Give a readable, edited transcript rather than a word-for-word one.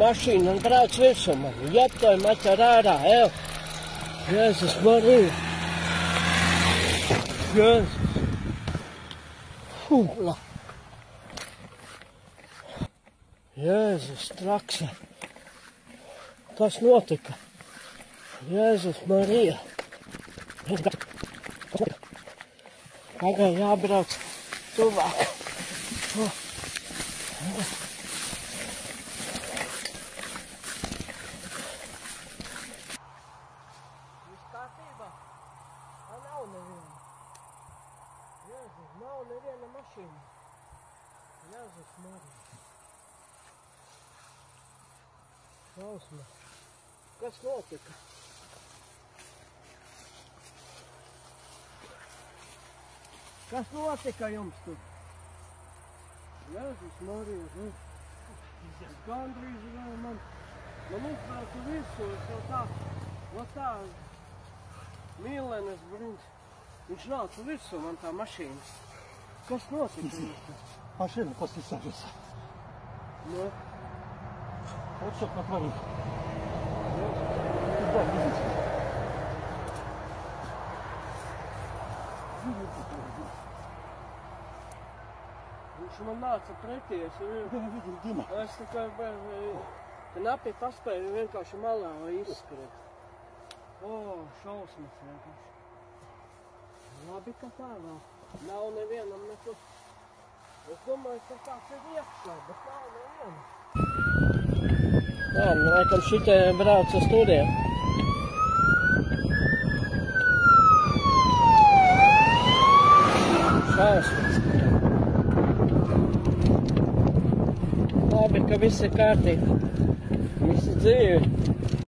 Mašīna brauc virsū man. Jebtoj maķar ārā, Jēzus Marija. Jēzus. Hūla. Jēzus trakse. Kas notika? Jēzus Marija. Tagad jābrauc tuvāk. Viss kārtībā? Nav neviena. Jēzus, nav neviena mašīna. Jēzus Marija. Šausmas. Kas notika? Kas notika jums tur? Jēzus Marija, gandrīz man uzbrauca virsū, es jau tā mīlenes brīns. Viņš nāca virsū man tā mašīna. Kas notika? Машина после сажуса. Nu? Вот что натворил. Viņš man nāca pretī, es tikai knapi paspēju vienkārši malā izskriet. Šausmas vienkārši. Labi, ka tā vēl. Nav nevienam nekur. Es domāju, ka tāds ir iekšā, bet nav nevienam. Laikam šitie brauc uz turiem. Šausmas. Labi, ka viss ir kārtībā. Visi dzīvi.